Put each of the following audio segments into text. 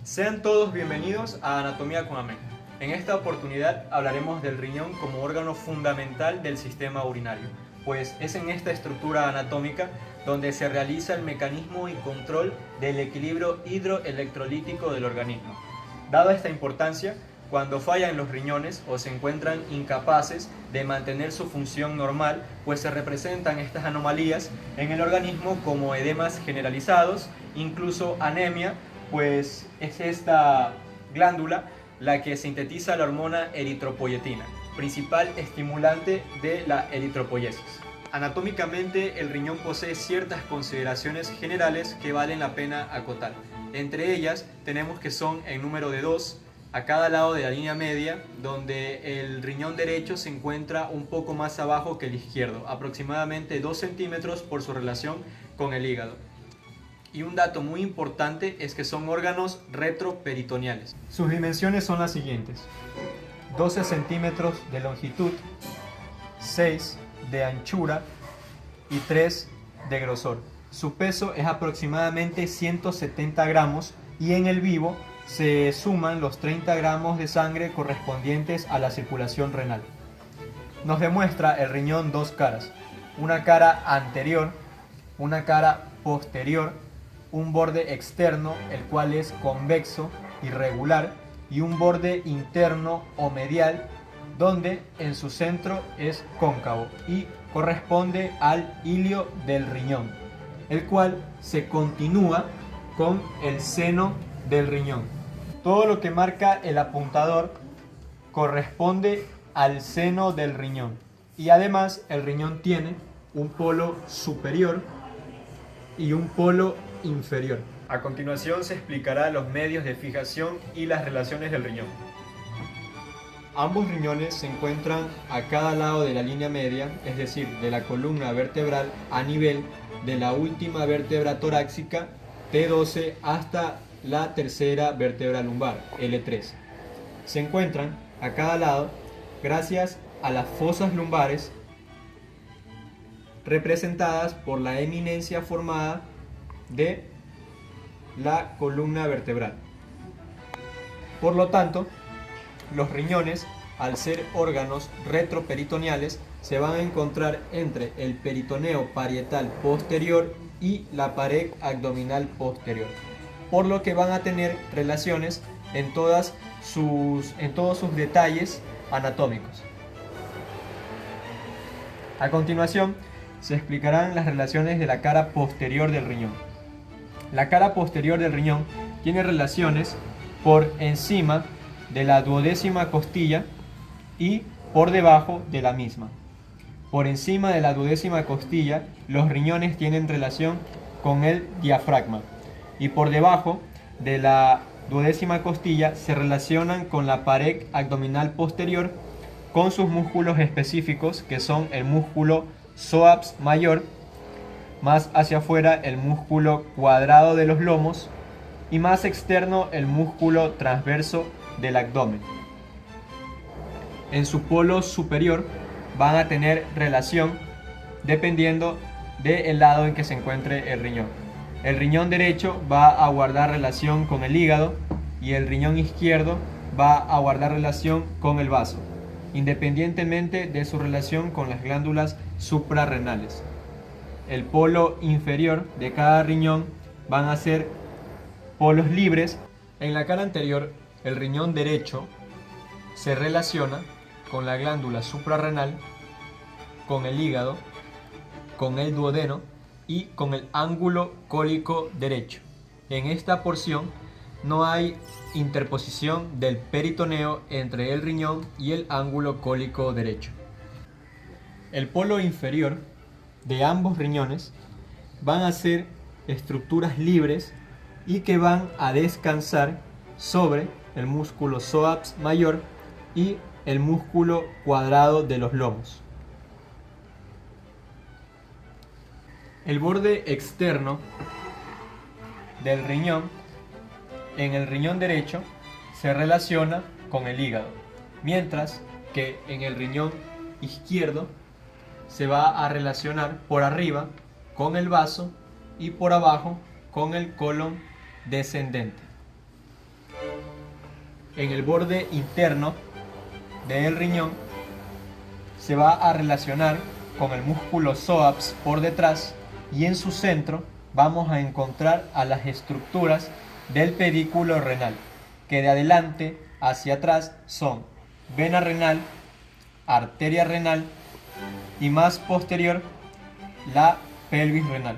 Sean todos bienvenidos a Anatomía con Amén. En esta oportunidad hablaremos del riñón como órgano fundamental del sistema urinario, pues es en esta estructura anatómica donde se realiza el mecanismo y control del equilibrio hidroelectrolítico del organismo. Dada esta importancia, cuando fallan los riñones o se encuentran incapaces de mantener su función normal, pues se representan estas anomalías en el organismo como edemas generalizados, incluso anemia, pues es esta glándula la que sintetiza la hormona eritropoyetina, principal estimulante de la eritropoyesis. Anatómicamente, el riñón posee ciertas consideraciones generales que valen la pena acotar. Entre ellas tenemos que son en número de 2, a cada lado de la línea media, donde el riñón derecho se encuentra un poco más abajo que el izquierdo, aproximadamente 2 centímetros por su relación con el hígado. Y un dato muy importante es que son órganos retroperitoneales. Sus dimensiones son las siguientes: 12 centímetros de longitud, 6 de anchura y 3 de grosor. Su peso es aproximadamente 170 gramos y en el vivo se suman los 30 gramos de sangre correspondientes a la circulación renal. Nos demuestra el riñón dos caras: una cara anterior, una cara posterior, un borde externo, el cual es convexo, irregular, y un borde interno o medial, donde en su centro es cóncavo y corresponde al ilio del riñón, el cual se continúa con el seno del riñón. Todo lo que marca el apuntador corresponde al seno del riñón, y además el riñón tiene un polo superior y un polo inferior. A continuación se explicará los medios de fijación y las relaciones del riñón. Ambos riñones se encuentran a cada lado de la línea media, es decir, de la columna vertebral a nivel de la última vértebra torácica T12 hasta la tercera vértebra lumbar, L3. Se encuentran a cada lado gracias a las fosas lumbares representadas por la eminencia formada de la columna vertebral. Por lo tanto, los riñones, al ser órganos retroperitoneales, se van a encontrar entre el peritoneo parietal posterior y la pared abdominal posterior, por lo que van a tener relaciones en todos sus detalles anatómicos. A continuación, se explicarán las relaciones de la cara posterior del riñón. La cara posterior del riñón tiene relaciones por encima de la duodécima costilla y por debajo de la misma. Por encima de la duodécima costilla, los riñones tienen relación con el diafragma, y por debajo de la duodécima costilla se relacionan con la pared abdominal posterior con sus músculos específicos, que son el músculo psoas mayor, más hacia afuera el músculo cuadrado de los lomos y más externo el músculo transverso del abdomen. En su polo superior van a tener relación dependiendo del lado en que se encuentre el riñón. El riñón derecho va a guardar relación con el hígado y el riñón izquierdo va a guardar relación con el vaso, independientemente de su relación con las glándulas suprarrenales. El polo inferior de cada riñón van a ser polos libres. En la cara anterior, el riñón derecho se relaciona con la glándula suprarrenal, con el hígado, con el duodeno y con el ángulo cólico derecho. En esta porción no hay interposición del peritoneo entre el riñón y el ángulo cólico derecho. El polo inferior de ambos riñones van a ser estructuras libres y que van a descansar sobre el músculo psoas mayor y el músculo cuadrado de los lomos. El borde externo del riñón en el riñón derecho se relaciona con el hígado, mientras que en el riñón izquierdo se va a relacionar por arriba con el vaso y por abajo con el colon descendente. en el borde interno del riñón se va a relacionar con el músculo psoas por detrás, y en su centro vamos a encontrar a las estructuras del pedículo renal, que de adelante hacia atrás son vena renal, arteria renal y más posterior la pelvis renal.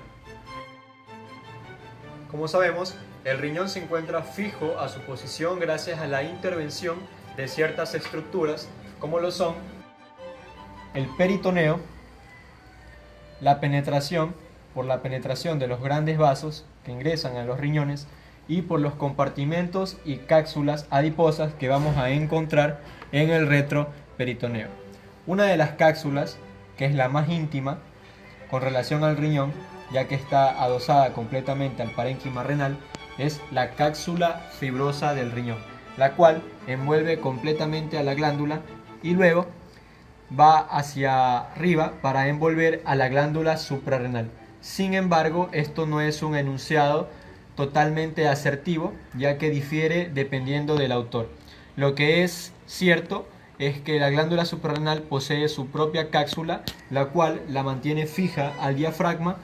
Como sabemos, el riñón se encuentra fijo a su posición gracias a la intervención de ciertas estructuras como lo son el peritoneo, por la penetración de los grandes vasos que ingresan a los riñones y por los compartimentos y cápsulas adiposas que vamos a encontrar en el retroperitoneo. Una de las cápsulas, que es la más íntima con relación al riñón, ya que está adosada completamente al parénquima renal, es la cápsula fibrosa del riñón, la cual envuelve completamente a la glándula y luego va hacia arriba para envolver a la glándula suprarrenal. Sin embargo, esto no es un enunciado totalmente asertivo, ya que difiere dependiendo del autor. Lo que es cierto es que la glándula suprarrenal posee su propia cápsula, la cual la mantiene fija al diafragma,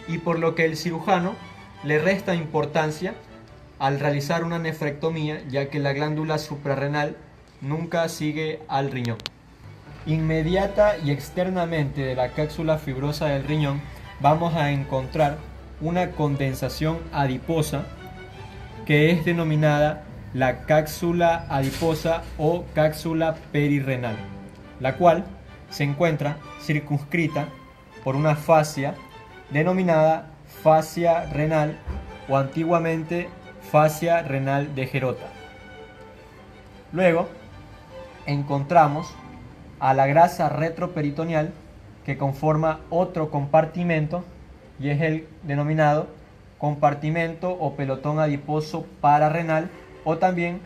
y por lo que el cirujano le resta importancia al realizar una nefrectomía, ya que la glándula suprarrenal nunca sigue al riñón. Inmediata y externamente de la cápsula fibrosa del riñón vamos a encontrar una condensación adiposa que es denominada la cápsula adiposa o cápsula perirrenal, la cual se encuentra circunscrita por una fascia denominada fascia renal o antiguamente fascia renal de Gerota. Luego encontramos a la grasa retroperitoneal, que conforma otro compartimento y es el denominado compartimento o pelotón adiposo pararrenal o también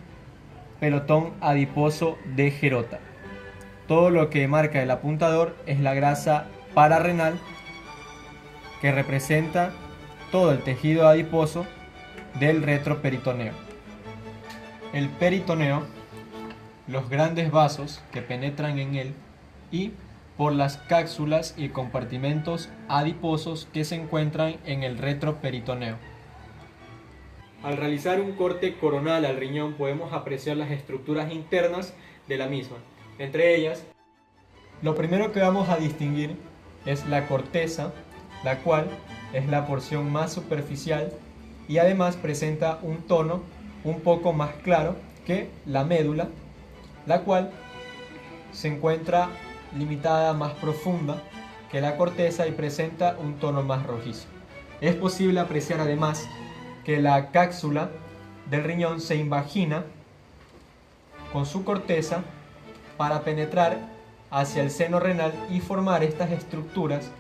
pelotón adiposo de Gerota. Todo lo que marca el apuntador es la grasa pararrenal, que representa todo el tejido adiposo del retroperitoneo. El peritoneo, los grandes vasos que penetran en él y por las cápsulas y compartimentos adiposos que se encuentran en el retroperitoneo. Al realizar un corte coronal al riñón podemos apreciar las estructuras internas de la misma. Entre ellas, lo primero que vamos a distinguir es la corteza, la cual es la porción más superficial y además presenta un tono un poco más claro que la médula, la cual se encuentra limitada más profunda que la corteza y presenta un tono más rojizo. Es posible apreciar además que la cápsula del riñón se invagina con su corteza para penetrar hacia el seno renal y formar estas estructuras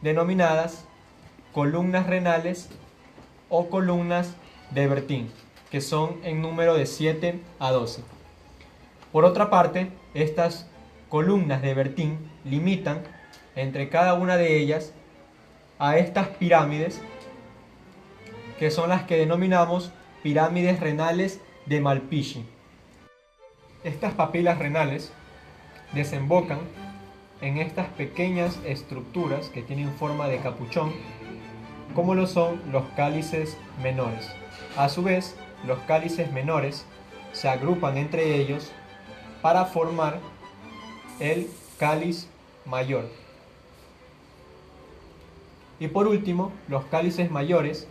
denominadas columnas renales o columnas de Bertin, que son en número de 7 a 12. Por otra parte, estas columnas de Bertin limitan entre cada una de ellas a estas pirámides, que son las que denominamos pirámides renales de Malpighi. Estas papilas renales desembocan en estas pequeñas estructuras que tienen forma de capuchón, como lo son los cálices menores. A su vez, los cálices menores se agrupan entre ellos para formar el cáliz mayor. Y por último, los cálices mayores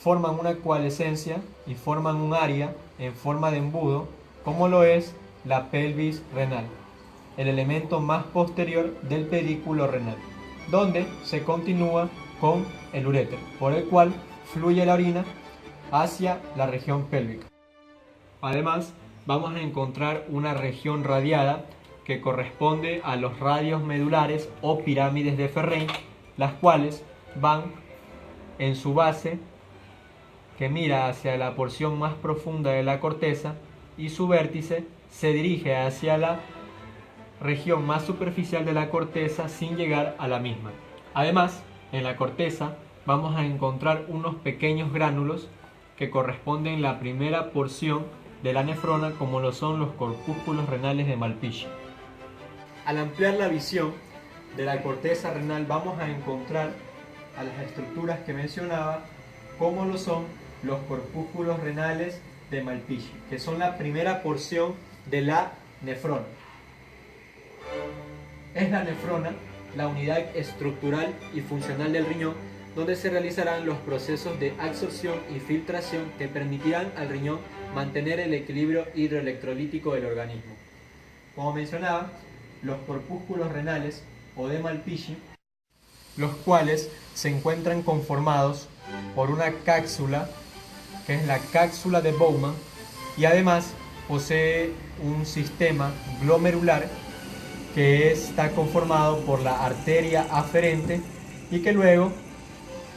forman una coalescencia y forman un área en forma de embudo, como lo es la pelvis renal, el elemento más posterior del pedículo renal, donde se continúa con el uréter, por el cual fluye la orina hacia la región pélvica. Además, vamos a encontrar una región radiada que corresponde a los radios medulares o pirámides de Ferrein, las cuales van en su base, que mira hacia la porción más profunda de la corteza, y su vértice se dirige hacia la región más superficial de la corteza sin llegar a la misma. Además, en la corteza vamos a encontrar unos pequeños gránulos que corresponden a la primera porción de la nefrona como lo son los corpúsculos renales de Malpighi. Al ampliar la visión de la corteza renal vamos a encontrar a las estructuras que mencionaba como lo son los corpúsculos renales de Malpighi, que son la primera porción de la nefrona. Es la nefrona la unidad estructural y funcional del riñón, donde se realizarán los procesos de absorción y filtración que permitirán al riñón mantener el equilibrio hidroelectrolítico del organismo. Como mencionaba, los corpúsculos renales o de Malpighi, los cuales se encuentran conformados por una cápsula, que es la cápsula de Bowman, y además posee un sistema glomerular que está conformado por la arteria aferente y que luego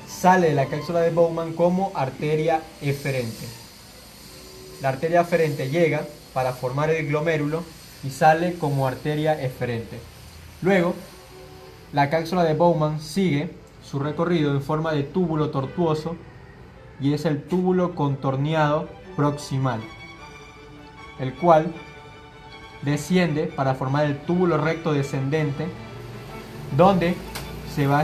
sale de la cápsula de Bowman como arteria eferente. La arteria aferente llega para formar el glomérulo y sale como arteria eferente. Luego, la cápsula de Bowman sigue su recorrido en forma de túbulo tortuoso y es el túbulo contorneado proximal, el cual desciende para formar el túbulo recto descendente, donde se va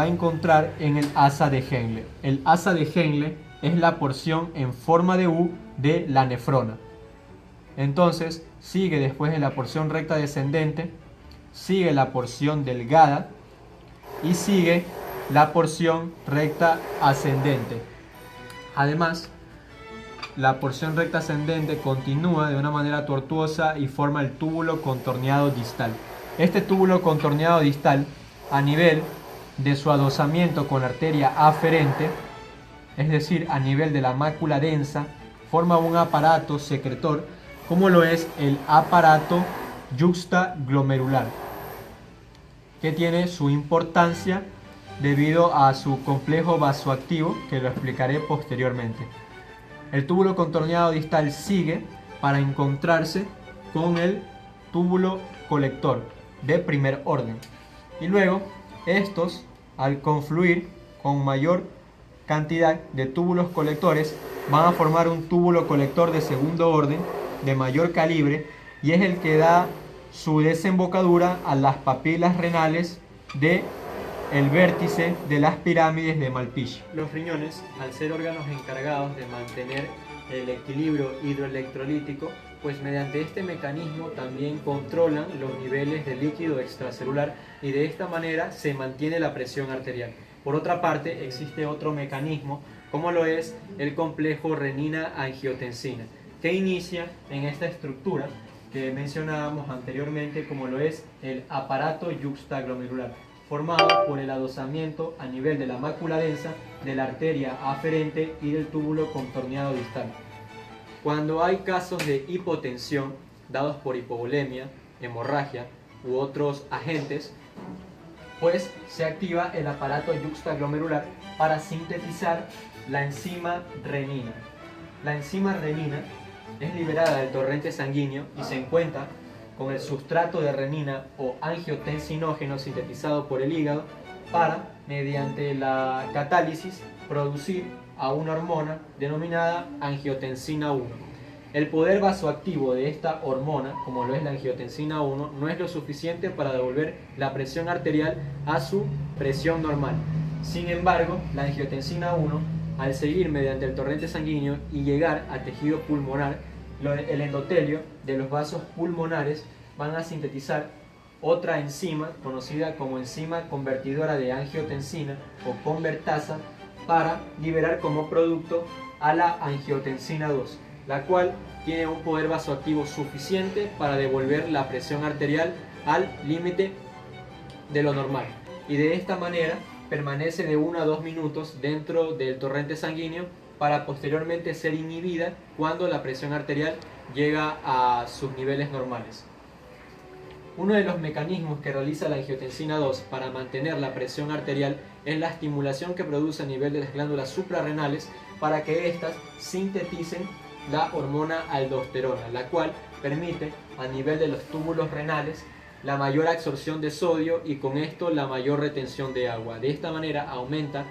a encontrar en el asa de Henle. El asa de Henle es la porción en forma de U de la nefrona. Entonces sigue después de la porción recta descendente, sigue la porción delgada y sigue la porción recta ascendente. Además, la porción recta ascendente continúa de una manera tortuosa y forma el túbulo contorneado distal. Este túbulo contorneado distal, a nivel de su adosamiento con la arteria aferente, es decir, a nivel de la mácula densa, forma un aparato secretor, como lo es el aparato yuxtaglomerular, que tiene su importancia debido a su complejo vasoactivo, que lo explicaré posteriormente. El túbulo contorneado distal sigue para encontrarse con el túbulo colector de primer orden. Y luego estos, al confluir con mayor cantidad de túbulos colectores, van a formar un túbulo colector de segundo orden de mayor calibre y es el que da su desembocadura a las papilas renales de el vértice de las pirámides de Malpighi. Los riñones, al ser órganos encargados de mantener el equilibrio hidroelectrolítico, pues mediante este mecanismo también controlan los niveles de líquido extracelular y de esta manera se mantiene la presión arterial. Por otra parte, existe otro mecanismo, como lo es el complejo renina-angiotensina, que inicia en esta estructura que mencionábamos anteriormente, como lo es el aparato yuxtaglomerular, formado por el adosamiento a nivel de la mácula densa, de la arteria aferente y del túbulo contorneado distal. Cuando hay casos de hipotensión dados por hipovolemia, hemorragia u otros agentes, pues se activa el aparato yuxtaglomerular para sintetizar la enzima renina. La enzima renina es liberada del torrente sanguíneo y se encuentra con el sustrato de renina o angiotensinógeno sintetizado por el hígado para, mediante la catálisis, producir a una hormona denominada angiotensina 1. El poder vasoactivo de esta hormona, como lo es la angiotensina 1, no es lo suficiente para devolver la presión arterial a su presión normal. Sin embargo, la angiotensina 1, al seguir mediante el torrente sanguíneo y llegar a tejido pulmonar, el endotelio de los vasos pulmonares van a sintetizar otra enzima conocida como enzima convertidora de angiotensina o convertasa para liberar como producto a la angiotensina 2, la cual tiene un poder vasoactivo suficiente para devolver la presión arterial al límite de lo normal, y de esta manera permanece de 1 a 2 minutos dentro del torrente sanguíneo para posteriormente ser inhibida cuando la presión arterial llega a sus niveles normales. Uno de los mecanismos que realiza la angiotensina 2 para mantener la presión arterial es la estimulación que produce a nivel de las glándulas suprarrenales para que éstas sinteticen la hormona aldosterona, la cual permite a nivel de los túbulos renales la mayor absorción de sodio y con esto la mayor retención de agua. De esta manera aumenta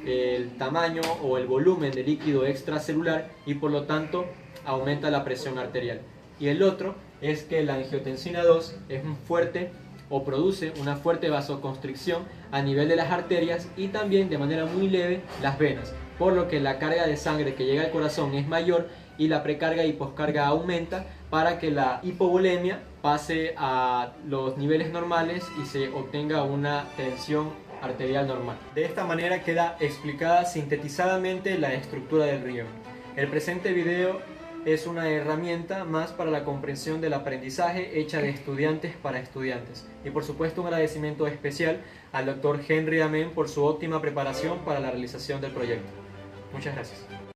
el tamaño o el volumen de líquido extracelular y por lo tanto aumenta la presión arterial. Y el otro es que la angiotensina 2 es un fuerte o produce una fuerte vasoconstricción a nivel de las arterias y también de manera muy leve las venas, por lo que la carga de sangre que llega al corazón es mayor y la precarga y poscarga aumenta para que la hipovolemia pase a los niveles normales y se obtenga una tensión arterial normal. De esta manera queda explicada sintetizadamente la estructura del riñón. El presente video es una herramienta más para la comprensión del aprendizaje hecha de estudiantes para estudiantes. Y por supuesto un agradecimiento especial al Dr. Henry Amén por su óptima preparación para la realización del proyecto. Muchas gracias.